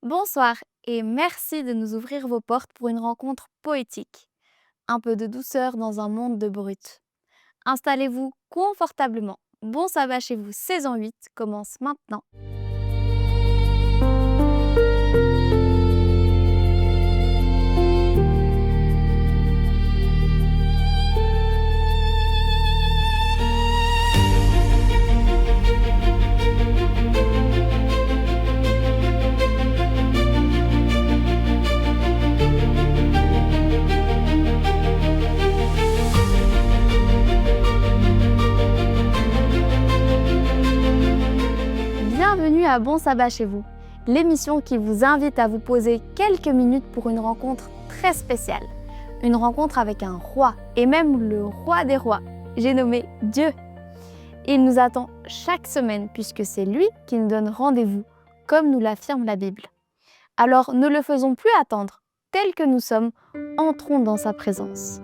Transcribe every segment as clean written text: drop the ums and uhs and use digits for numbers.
Bonsoir et merci de nous ouvrir vos portes pour une rencontre poétique. Un peu de douceur dans un monde de brut. Installez-vous confortablement. Bon sabbat chez vous, saison 8 commence maintenant. Bienvenue à Bon sabbat chez vous, l'émission qui vous invite à vous poser quelques minutes pour une rencontre très spéciale. Une rencontre avec un roi, et même le roi des rois. J'ai nommé Dieu. Il nous attend chaque semaine puisque c'est lui qui nous donne rendez-vous, comme nous l'affirme la Bible. Alors ne le faisons plus attendre, tels que nous sommes, entrons dans sa présence.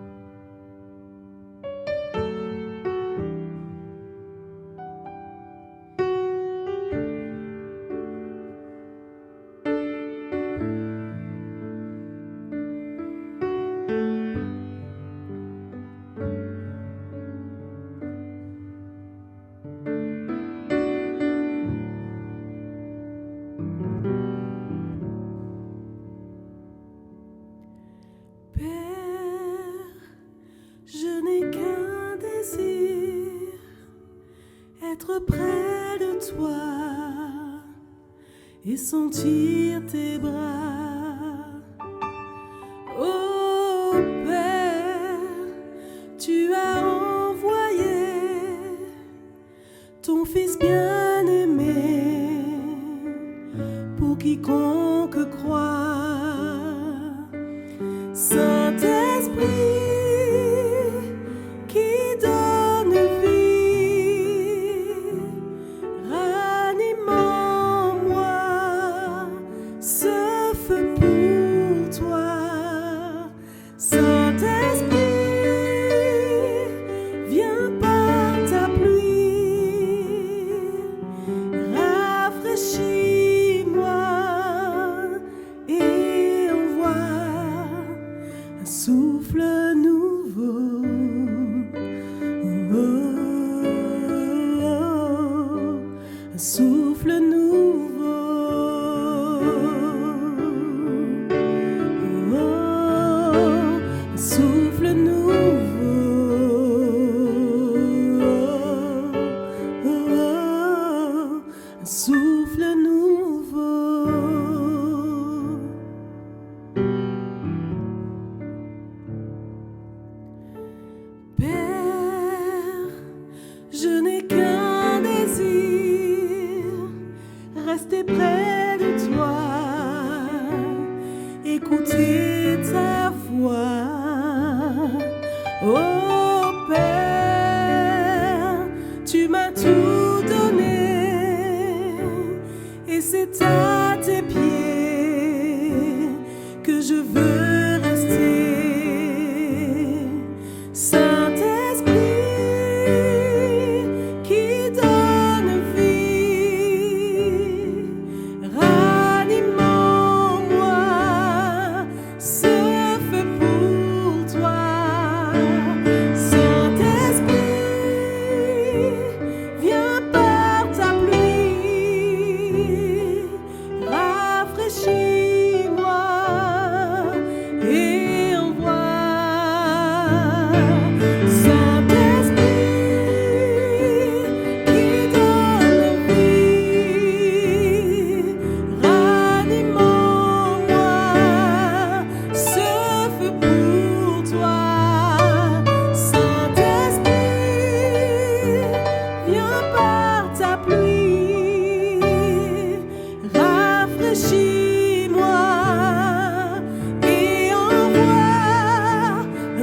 Être près de toi et sentir tes bras. Oh Père, tu as envoyé ton Fils bien-aimé pour quiconque croit. Saint-Esprit, souffle nouveau, un souffle nouveau, un souffle nouveau, un souffle nouveau. Père, je n'ai qu'un désir, rester près de toi, écouter ta voix. Oh Père, tu m'as tout donné, et c'est à tes pieds que je veux rester.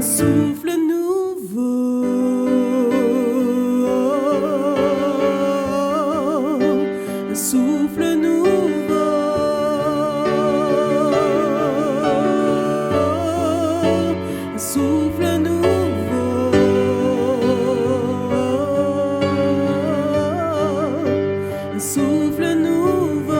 Souffle nouveau, un souffle nouveau, un souffle nouveau, un souffle nouveau.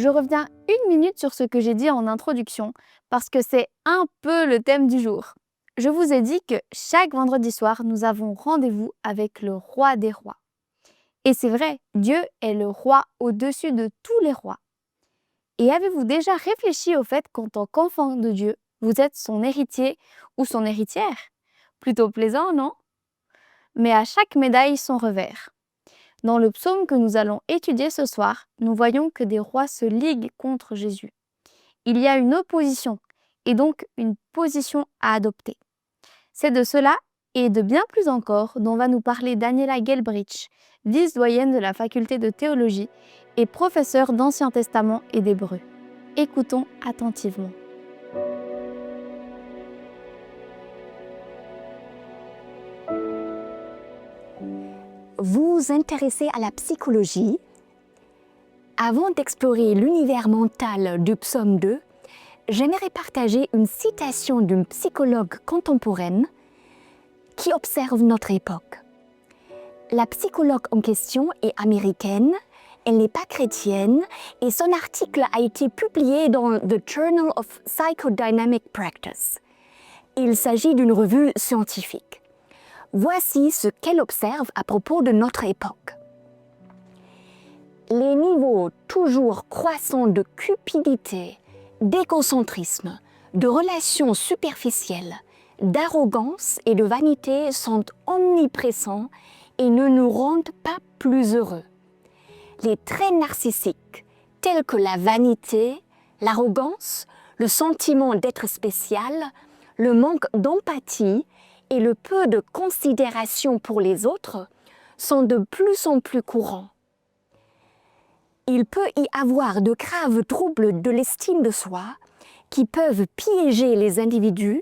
je reviens une minute sur ce que j'ai dit en introduction, parce que c'est un peu le thème du jour. Je vous ai dit que chaque vendredi soir, nous avons rendez-vous avec le roi des rois. Et c'est vrai, Dieu est le roi au-dessus de tous les rois. Et avez-vous déjà réfléchi au fait qu'en tant qu'enfant de Dieu, vous êtes son héritier ou son héritière? Plutôt plaisant, non? Mais à chaque médaille son revers. Dans le psaume que nous allons étudier ce soir, nous voyons que des rois se liguent contre Jésus. Il y a une opposition et donc une position à adopter. C'est de cela et de bien plus encore dont va nous parler Daniela Gelbrich, vice-doyenne de la faculté de théologie et professeure d'Ancien Testament et d'Hébreu. Écoutons attentivement. Vous vous intéressez à la psychologie. Avant d'explorer l'univers mental du psaume 2, j'aimerais partager une citation d'une psychologue contemporaine qui observe notre époque. La psychologue en question est américaine, elle n'est pas chrétienne et son article a été publié dans The Journal of Psychodynamic Practice. Il s'agit d'une revue scientifique. Voici ce qu'elle observe à propos de notre époque. Les niveaux toujours croissants de cupidité, d'égocentisme, de relations superficielles, d'arrogance et de vanité sont omniprésents et ne nous rendent pas plus heureux. Les traits narcissiques, tels que la vanité, l'arrogance, le sentiment d'être spécial, le manque d'empathie et le peu de considération pour les autres, sont de plus en plus courants. Il peut y avoir de graves troubles de l'estime de soi qui peuvent piéger les individus,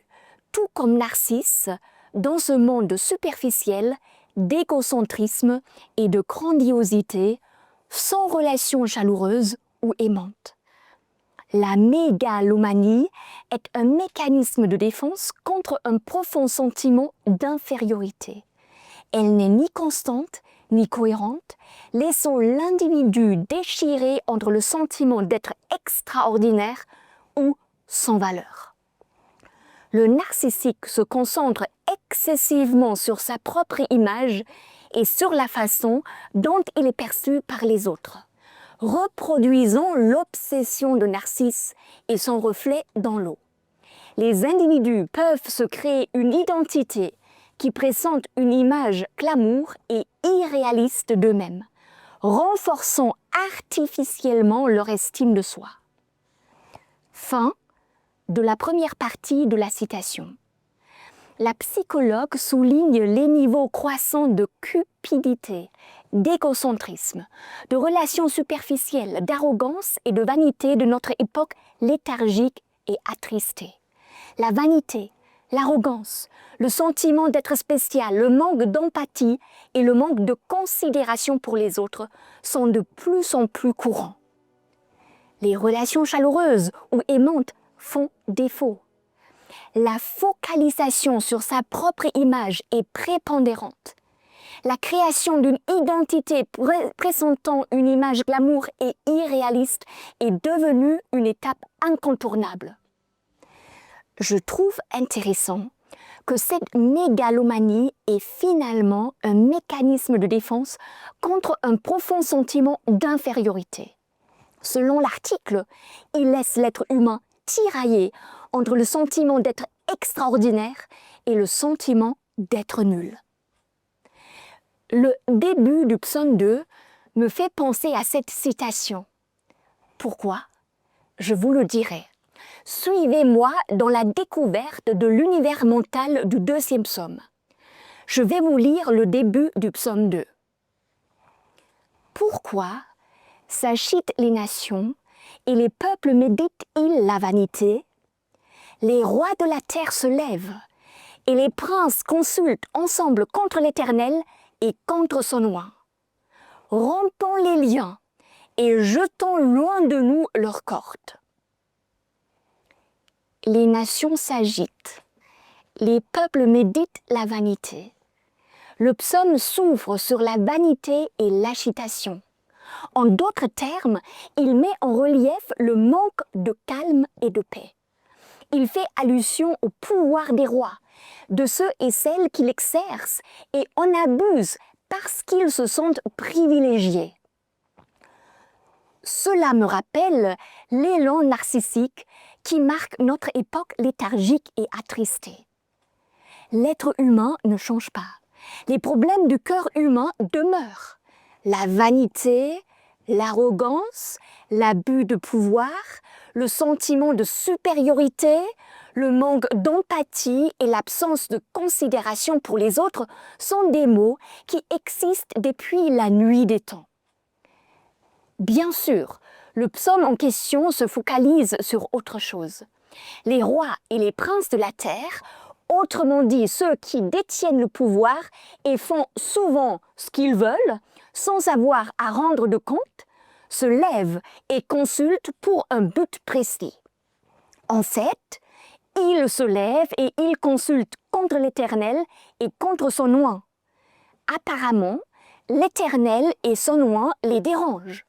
tout comme Narcisse, dans ce monde superficiel d'égocentrisme et de grandiosité, sans relation chaleureuse ou aimante. La mégalomanie est un mécanisme de défense contre un profond sentiment d'infériorité. Elle n'est ni constante ni cohérente, laissant l'individu déchiré entre le sentiment d'être extraordinaire ou sans valeur. Le narcissique se concentre excessivement sur sa propre image et sur la façon dont il est perçu par les autres, reproduisant l'obsession de Narcisse et son reflet dans l'eau. Les individus peuvent se créer une identité qui présente une image glamour et irréaliste d'eux-mêmes, renforçant artificiellement leur estime de soi. Fin de la première partie de la citation. La psychologue souligne les niveaux croissants de cupidité, d'égocentrisme, de relations superficielles, d'arrogance et de vanité de notre époque léthargique et attristée. La vanité, l'arrogance, le sentiment d'être spécial, le manque d'empathie et le manque de considération pour les autres sont de plus en plus courants. Les relations chaleureuses ou aimantes font défaut. La focalisation sur sa propre image est prépondérante. La création d'une identité présentant une image glamour et irréaliste est devenue une étape incontournable. Je trouve intéressant que cette mégalomanie est finalement un mécanisme de défense contre un profond sentiment d'infériorité. Selon l'article, il laisse l'être humain tiraillé entre le sentiment d'être extraordinaire et le sentiment d'être nul. Le début du psaume 2 me fait penser à cette citation. Pourquoi? Je vous le dirai. Suivez-moi dans la découverte de l'univers mental du deuxième psaume. Je vais vous lire le début du psaume 2. Pourquoi s'agitent les nations et les peuples méditent-ils la vanité? Les rois de la terre se lèvent et les princes consultent ensemble contre l'Éternel et contre son oint. Rompons les liens et jetons loin de nous leurs cordes. Les nations s'agitent, les peuples méditent la vanité. Le psaume s'ouvre sur la vanité et l'agitation. En d'autres termes, il met en relief le manque de calme et de paix. Il fait allusion au pouvoir des rois, de ceux et celles qui l'exercent et en abusent parce qu'ils se sentent privilégiés. Cela me rappelle l'élan narcissique qui marque notre époque léthargique et attristée. L'être humain ne change pas. Les problèmes du cœur humain demeurent. La vanité, l'arrogance, l'abus de pouvoir, le sentiment de supériorité, le manque d'empathie et l'absence de considération pour les autres sont des mots qui existent depuis la nuit des temps. Bien sûr, le psaume en question se focalise sur autre chose. Les rois et les princes de la terre, autrement dit ceux qui détiennent le pouvoir et font souvent ce qu'ils veulent, sans avoir à rendre de compte, se lèvent et consultent pour un but précis. En fait, ils se lèvent et ils consultent contre l'Éternel et contre son oint. Apparemment, l'Éternel et son oint les dérangent.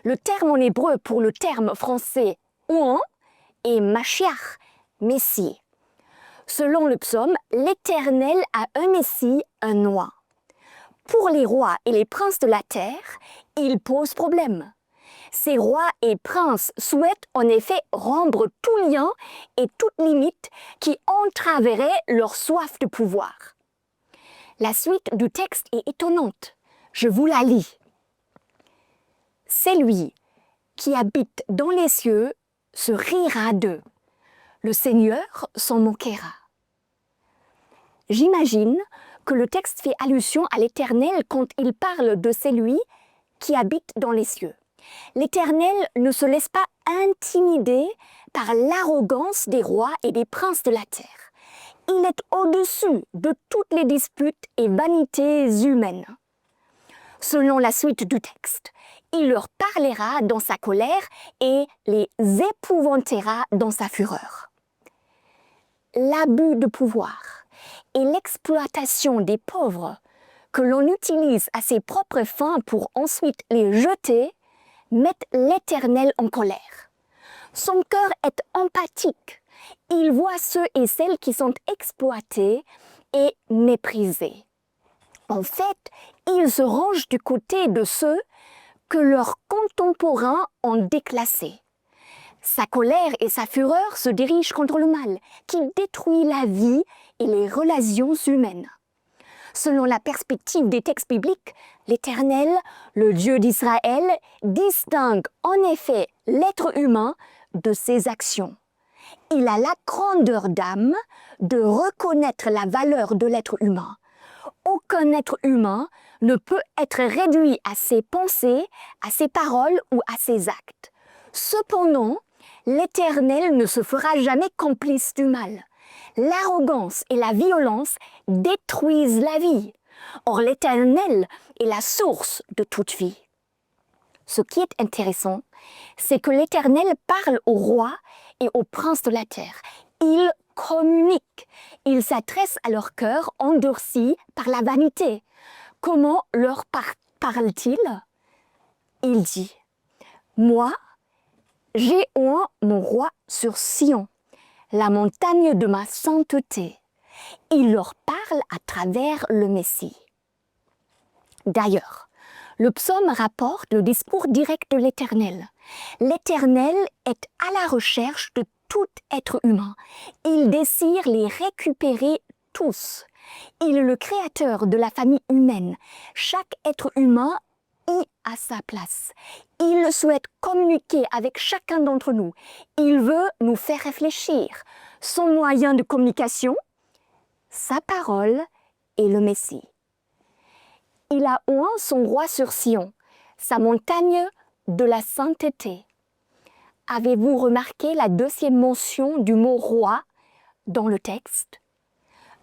Le terme en hébreu pour le terme français « oint » est « Mashiach », Messie. Selon le psaume, l'Éternel a un Messie, un oint. Pour les rois et les princes de la terre, il pose problème. Ces rois et princes souhaitent en effet rendre tout lien et toute limite qui entraverait leur soif de pouvoir. La suite du texte est étonnante. Je vous la lis. C'est lui qui habite dans les cieux se rira d'eux. Le Seigneur s'en moquera. J'imagine que le texte fait allusion à l'Éternel quand il parle de celui qui habite dans les cieux. L'Éternel ne se laisse pas intimider par l'arrogance des rois et des princes de la terre. Il est au-dessus de toutes les disputes et vanités humaines. Selon la suite du texte, il leur parlera dans sa colère et les épouvantera dans sa fureur. L'abus de pouvoir et l'exploitation des pauvres que l'on utilise à ses propres fins pour ensuite les jeter mettent l'Éternel en colère. Son cœur est empathique. Il voit ceux et celles qui sont exploités et méprisés. En fait, il se range du côté de ceux que leurs contemporains ont déclassés. Sa colère et sa fureur se dirigent contre le mal, qui détruit la vie et les relations humaines. Selon la perspective des textes bibliques, l'Éternel, le Dieu d'Israël, distingue en effet l'être humain de ses actions. Il a la grandeur d'âme de reconnaître la valeur de l'être humain. Aucun être humain ne peut être réduit à ses pensées, à ses paroles ou à ses actes. Cependant, l'Éternel ne se fera jamais complice du mal. L'arrogance et la violence détruisent la vie. Or, l'Éternel est la source de toute vie. Ce qui est intéressant, c'est que l'Éternel parle aux rois et aux princes de la terre. Il communique. Il s'adresse à leur cœur endurci par la vanité. Comment leur parle-t-il? Il dit « Moi, j'ai oint mon roi sur Sion, la montagne de ma sainteté. » Il leur parle à travers le Messie. D'ailleurs, le psaume rapporte le discours direct de l'Éternel. L'Éternel est à la recherche de tout être humain. Il désire les récupérer tous. Il est le créateur de la famille humaine. Chaque être humain y a sa place. Il souhaite communiquer avec chacun d'entre nous. Il veut nous faire réfléchir. Son moyen de communication, sa parole et le Messie. Il a oint son roi sur Sion, sa montagne de la sainteté. Avez-vous remarqué la deuxième mention du mot roi dans le texte?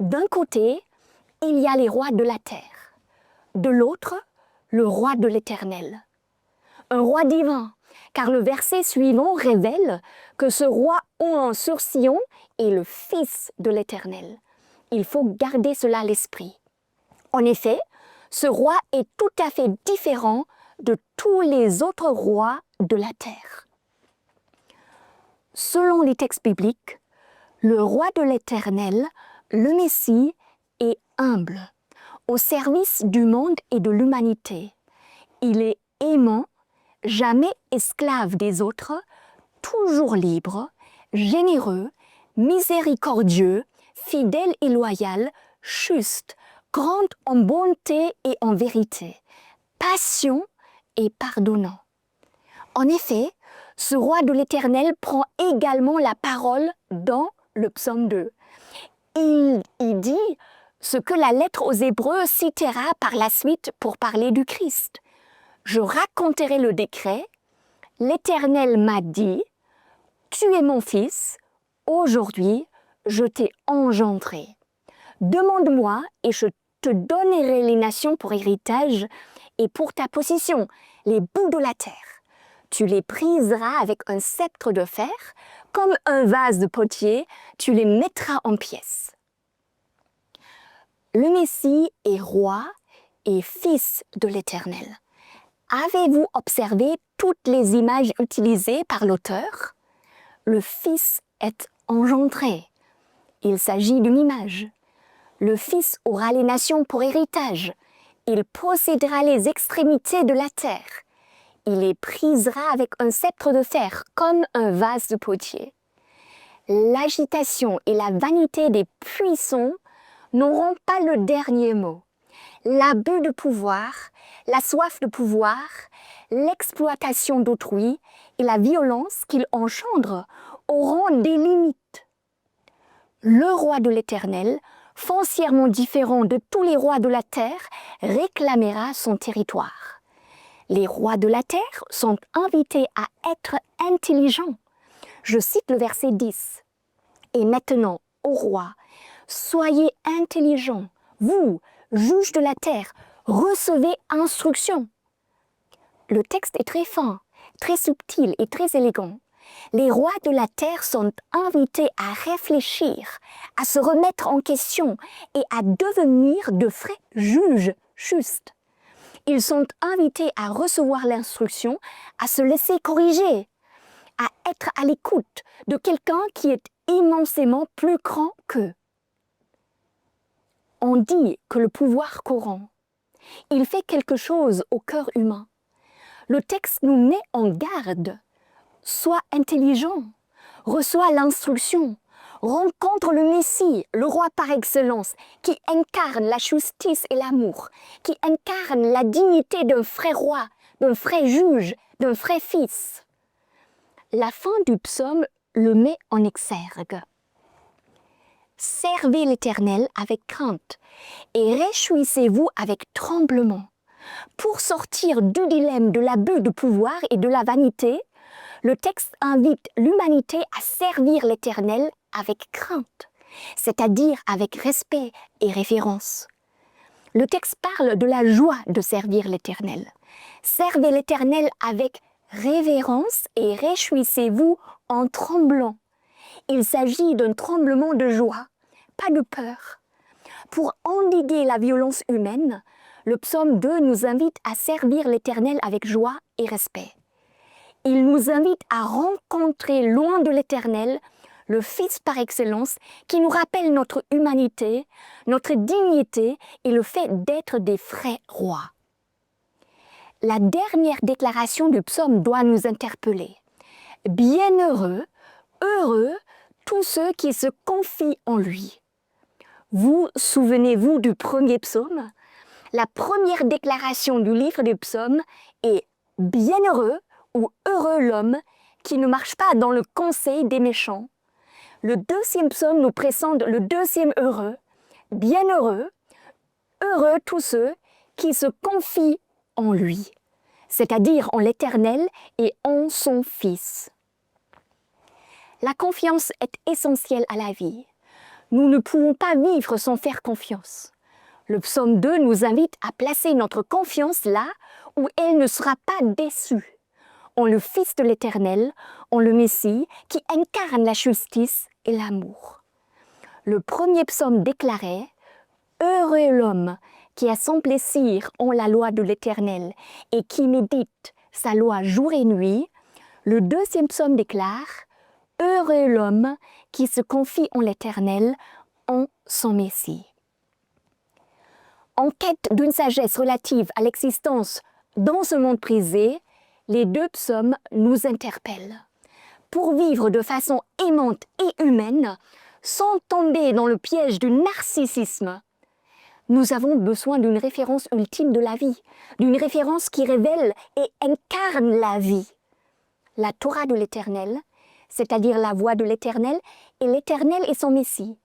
D'un côté, il y a les rois de la terre. De l'autre, le roi de l'Éternel. Un roi divin, car le verset suivant révèle que ce roi oint sur Sion est le Fils de l'Éternel. Il faut garder cela à l'esprit. En effet, ce roi est tout à fait différent de tous les autres rois de la terre. Selon les textes bibliques, le roi de l'Éternel, le Messie, est humble, au service du monde et de l'humanité. Il est aimant, jamais esclave des autres, toujours libre, généreux, miséricordieux, fidèle et loyal, juste, grand en bonté et en vérité, patient et pardonnant. En effet, ce roi de l'Éternel prend également la parole dans le psaume 2. Il dit ce que la lettre aux Hébreux citera par la suite pour parler du Christ. Je raconterai le décret. L'Éternel m'a dit, tu es mon fils, aujourd'hui je t'ai engendré. Demande-moi et je te donnerai les nations pour héritage et pour ta possession, les bouts de la terre. Tu les briseras avec un sceptre de fer, comme un vase de potier, tu les mettras en pièces. Le Messie est roi et fils de l'Éternel. Avez-vous observé toutes les images utilisées par l'auteur? Le Fils est engendré. Il s'agit d'une image. Le Fils aura les nations pour héritage. Il possédera les extrémités de la terre. Il les brisera avec un sceptre de fer, comme un vase de potier. L'agitation et la vanité des puissants n'auront pas le dernier mot. L'abus de pouvoir, la soif de pouvoir, l'exploitation d'autrui et la violence qu'il engendre auront des limites. Le roi de l'Éternel, foncièrement différent de tous les rois de la terre, réclamera son territoire. Les rois de la terre sont invités à être intelligents. Je cite le verset 10. « Et maintenant, ô roi, soyez intelligents, vous, juges de la terre, recevez instruction. » Le texte est très fin, très subtil et très élégant. Les rois de la terre sont invités à réfléchir, à se remettre en question et à devenir de vrais juges justes. Ils sont invités à recevoir l'instruction, à se laisser corriger, à être à l'écoute de quelqu'un qui est immensément plus grand qu'eux. On dit que le pouvoir corrompt. Il fait quelque chose au cœur humain. Le texte nous met en garde. Sois intelligent, reçois l'instruction, rencontre le Messie, le roi par excellence, qui incarne la justice et l'amour, qui incarne la dignité d'un vrai roi, d'un vrai juge, d'un vrai fils. La fin du psaume le met en exergue. Servez l'Éternel avec crainte et réjouissez-vous avec tremblement. Pour sortir du dilemme de l'abus de pouvoir et de la vanité, le texte invite l'humanité à servir l'Éternel avec crainte, c'est-à-dire avec respect et révérence. Le texte parle de la joie de servir l'Éternel. Servez l'Éternel avec révérence et réjouissez-vous en tremblant. Il s'agit d'un tremblement de joie, pas de peur. Pour endiguer la violence humaine, le psaume 2 nous invite à servir l'Éternel avec joie et respect. Il nous invite à rencontrer loin de l'Éternel le Fils par excellence qui nous rappelle notre humanité, notre dignité et le fait d'être des vrais rois. La dernière déclaration du psaume doit nous interpeller. Bienheureux, heureux, tous ceux qui se confient en lui. Vous souvenez-vous du premier psaume? La première déclaration du livre des psaumes est « Bienheureux » ou « Heureux l'homme qui ne marche pas dans le conseil des méchants ». Le deuxième psaume nous présente le deuxième heureux. « Bienheureux, heureux tous ceux qui se confient en lui », c'est-à-dire en l'Éternel et en son Fils. La confiance est essentielle à la vie. Nous ne pouvons pas vivre sans faire confiance. Le psaume 2 nous invite à placer notre confiance là où elle ne sera pas déçue, en le Fils de l'Éternel, en le Messie qui incarne la justice et l'amour. Le premier psaume déclarait « Heureux l'homme qui a son plaisir en la loi de l'Éternel et qui médite sa loi jour et nuit, le deuxième psaume déclare « Heureux l'homme qui se confie en l'Éternel, en son Messie ». En quête d'une sagesse relative à l'existence dans ce monde prisé, les deux psaumes nous interpellent. Pour vivre de façon aimante et humaine, sans tomber dans le piège du narcissisme, nous avons besoin d'une référence ultime de la vie, d'une référence qui révèle et incarne la vie. La Torah de l'Éternel, c'est-à-dire la voix de l'Éternel, et l'Éternel est son Messie.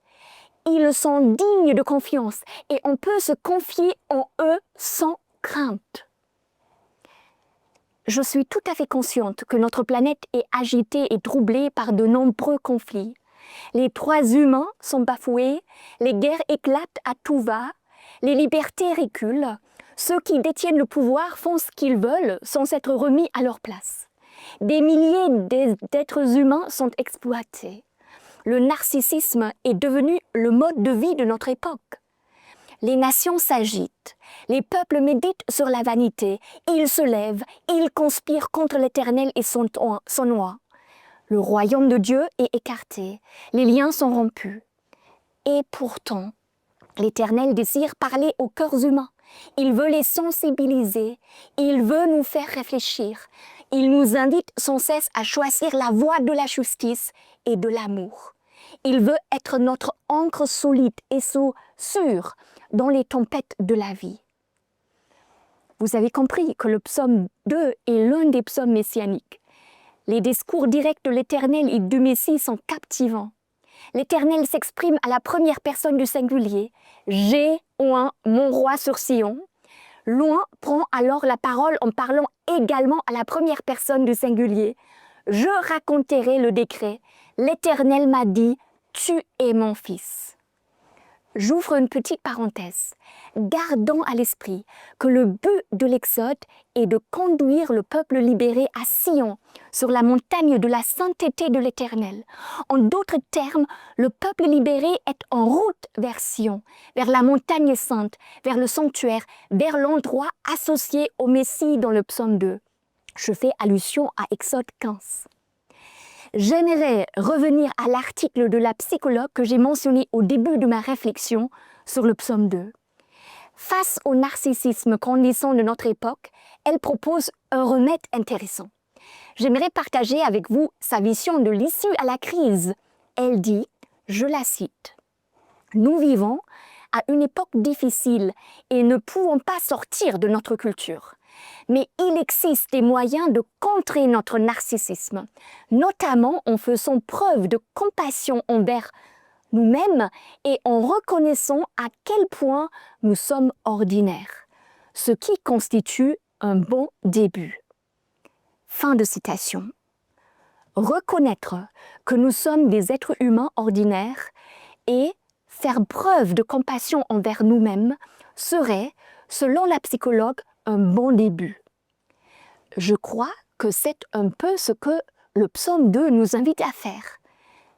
Ils sont dignes de confiance et on peut se confier en eux sans crainte. Je suis tout à fait consciente que notre planète est agitée et troublée par de nombreux conflits. Les droits humains sont bafoués, les guerres éclatent à tout va, les libertés reculent, ceux qui détiennent le pouvoir font ce qu'ils veulent sans être remis à leur place. Des milliers d'êtres humains sont exploités. Le narcissisme est devenu le mode de vie de notre époque. Les nations s'agitent, les peuples méditent sur la vanité, ils se lèvent, ils conspirent contre l'Éternel et son oint. Le royaume de Dieu est écarté, les liens sont rompus. Et pourtant, l'Éternel désire parler aux cœurs humains. Il veut les sensibiliser, il veut nous faire réfléchir. Il nous invite sans cesse à choisir la voie de la justice et de l'amour. Il veut être notre ancre solide et sûre dans les tempêtes de la vie. Vous avez compris que le psaume 2 est l'un des psaumes messianiques. Les discours directs de l'Éternel et du Messie sont captivants. L'Éternel s'exprime à la première personne du singulier. « J'ai oint mon roi sur Sion ». Loin prend alors la parole en parlant également à la première personne du singulier. « Je raconterai le décret. L'Éternel m'a dit, tu es mon fils. » J'ouvre une petite parenthèse. Gardons à l'esprit que le but de l'Exode est de conduire le peuple libéré à Sion, sur la montagne de la sainteté de l'Éternel. En d'autres termes, le peuple libéré est en route vers Sion, vers la montagne sainte, vers le sanctuaire, vers l'endroit associé au Messie dans le psaume 2. Je fais allusion à Exode 15. J'aimerais revenir à l'article de la psychologue que j'ai mentionné au début de ma réflexion sur le psaume 2. Face au narcissisme grandissant de notre époque, elle propose un remède intéressant. J'aimerais partager avec vous sa vision de l'issue à la crise. Elle dit, je la cite, « Nous vivons à une époque difficile et ne pouvons pas sortir de notre culture. Mais il existe des moyens de contrer notre narcissisme, notamment en faisant preuve de compassion envers nous-mêmes et en reconnaissant à quel point nous sommes ordinaires, ce qui constitue un bon début. » Fin de citation. Reconnaître que nous sommes des êtres humains ordinaires et faire preuve de compassion envers nous-mêmes serait, selon la psychologue, un bon début. Je crois que c'est un peu ce que le psaume 2 nous invite à faire.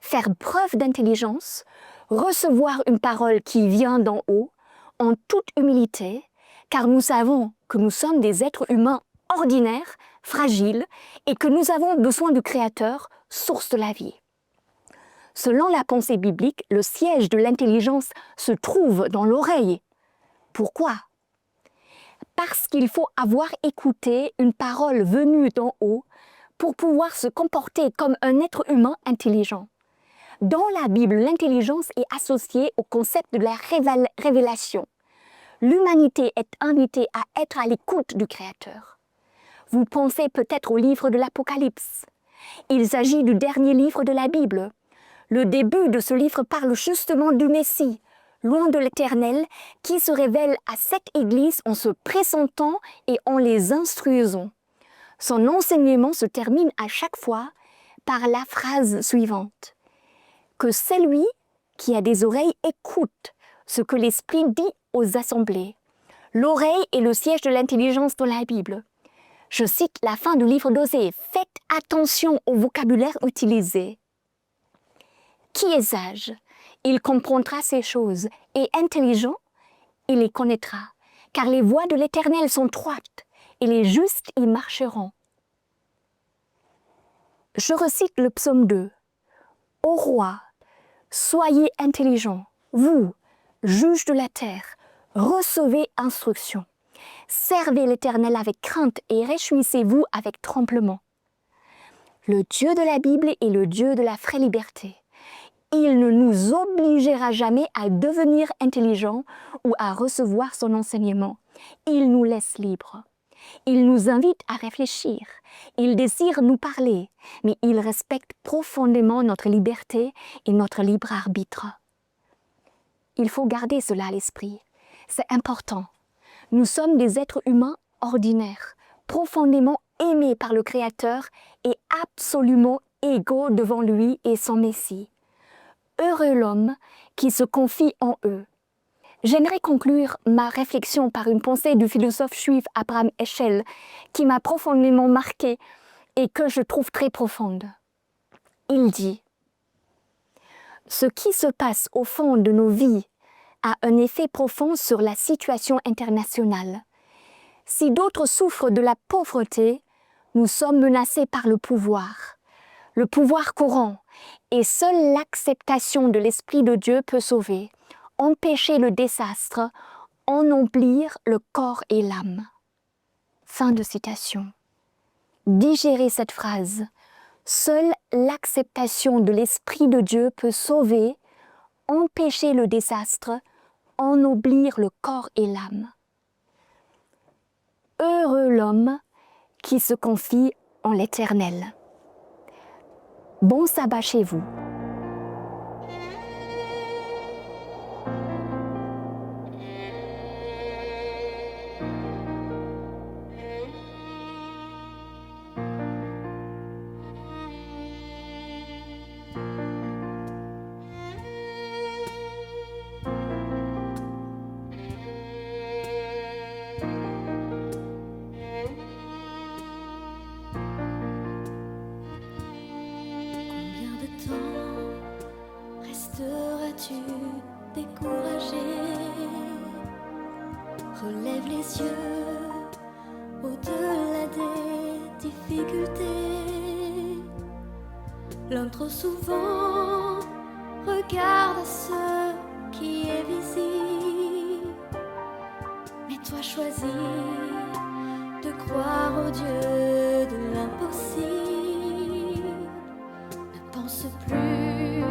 Faire preuve d'intelligence, recevoir une parole qui vient d'en haut, en toute humilité, car nous savons que nous sommes des êtres humains ordinaires, fragiles, et que nous avons besoin du Créateur, source de la vie. Selon la pensée biblique, le siège de l'intelligence se trouve dans l'oreille. Pourquoi ? Parce qu'il faut avoir écouté une parole venue d'en haut pour pouvoir se comporter comme un être humain intelligent. Dans la Bible, l'intelligence est associée au concept de la révélation. L'humanité est invitée à être à l'écoute du Créateur. Vous pensez peut-être au livre de l'Apocalypse. Il s'agit du dernier livre de la Bible. Le début de ce livre parle justement du Messie, loin de l'Éternel, qui se révèle à cette Église en se présentant et en les instruisant. Son enseignement se termine à chaque fois par la phrase suivante. Que celui qui a des oreilles écoute ce que l'Esprit dit aux assemblées. L'oreille est le siège de l'intelligence dans la Bible. Je cite la fin du livre d'Osée. Faites attention au vocabulaire utilisé. Qui est sage? Il comprendra ces choses, et intelligent, il les connaîtra. car les voies de l'Éternel sont droites et les justes y marcheront. Je recite le psaume 2. Ô roi, soyez intelligents, vous, juges de la terre, recevez instruction. Servez l'Éternel avec crainte et réjouissez-vous avec tremblement. Le Dieu de la Bible est le Dieu de la vraie liberté. Il ne nous obligera jamais à devenir intelligents ou à recevoir son enseignement. Il nous laisse libres. Il nous invite à réfléchir. Il désire nous parler, mais il respecte profondément notre liberté et notre libre arbitre. Il faut garder cela à l'esprit. C'est important. Nous sommes des êtres humains ordinaires, profondément aimés par le Créateur et absolument égaux devant lui et son Messie. Heureux l'homme qui se confie en eux. J'aimerais conclure ma réflexion par une pensée du philosophe juif Abraham Heschel qui m'a profondément marquée et que je trouve très profonde. Il dit « Ce qui se passe au fond de nos vies a un effet profond sur la situation internationale. Si d'autres souffrent de la pauvreté, nous sommes menacés par le pouvoir courant, et seule l'acceptation de l'Esprit de Dieu peut sauver, empêcher le désastre, ennoblir le corps et l'âme. » Fin de citation. Digérez cette phrase. Seule l'acceptation de l'Esprit de Dieu peut sauver, empêcher le désastre, ennoblir le corps et l'âme. Heureux l'homme qui se confie en l'Éternel. Bon sabbat chez vous. Resteras-tu découragé? Relève les yeux au-delà des difficultés. L'homme trop souvent regarde ce qui est visible, mais toi choisis de croire au Dieu de l'impossible. Ne pense plus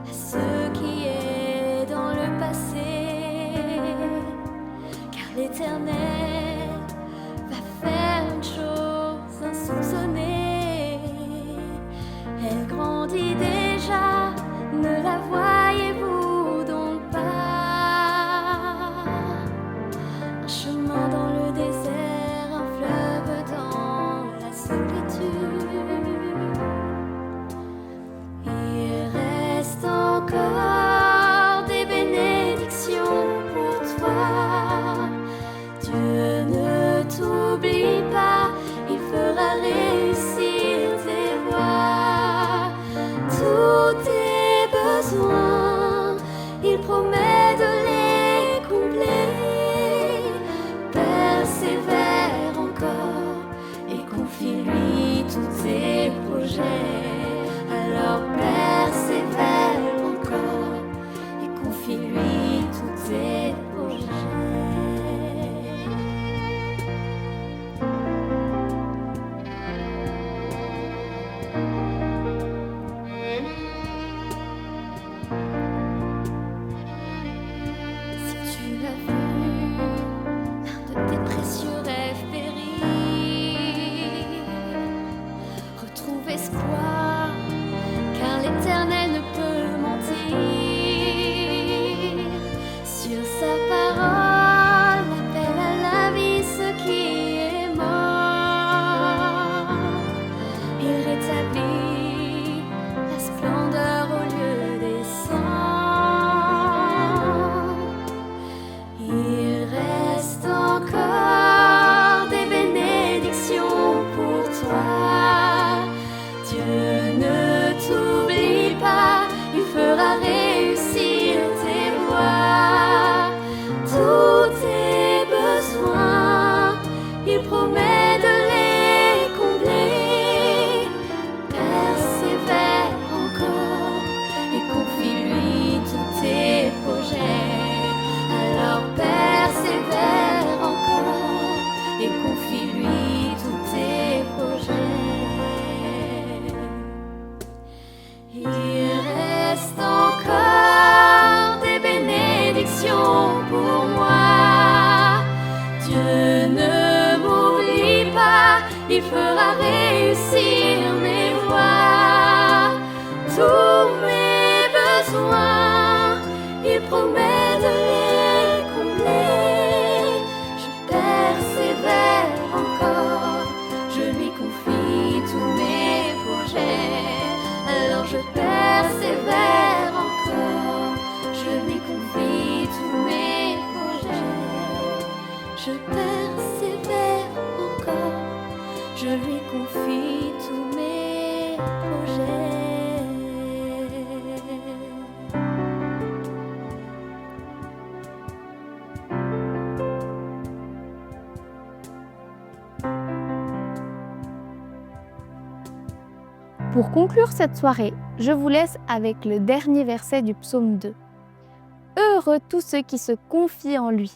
à ce qui est dans le passé, car l'Éternel va faire une chose insoupçonnée. Elle grandit déjà, ne la voyez-vous donc pas? Un chemin dans le désert, un fleuve dans la solitude. Il reste encore des bénédictions pour toi. Dieu ne t'oublie pas, il fera réussir tes voies. Tous tes besoins, il promet de les combler. Persévère encore et confie-lui tous tes projets. Alors persévère encore et confie-lui tous tes projets. Si tu as vu l'un de tes précieux rêves périr, retrouve espoir réussir mes voies, tous mes besoins, il promet de les combler. Je persévère encore, je lui confie tous mes projets. Alors je persévère encore, je lui confie tous mes projets. Je persévère encore, je lui confie tous mes projets. Pour conclure cette soirée, je vous laisse avec le dernier verset du psaume 2. Heureux tous ceux qui se confient en lui.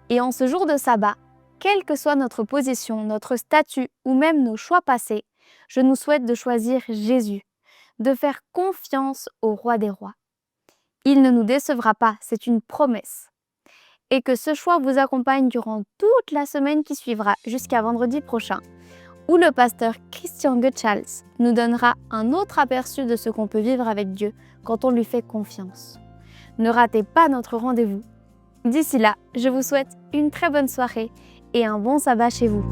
Et en ce jour de sabbat, quelle que soit notre position, notre statut ou même nos choix passés, je nous souhaite de choisir Jésus, de faire confiance au Roi des Rois. Il ne nous décevra pas, c'est une promesse. Et que ce choix vous accompagne durant toute la semaine qui suivra jusqu'à vendredi prochain, où le pasteur Christian Goetschalz nous donnera un autre aperçu de ce qu'on peut vivre avec Dieu quand on lui fait confiance. Ne ratez pas notre rendez-vous. D'ici là, je vous souhaite une très bonne soirée et un bon sabbat chez vous.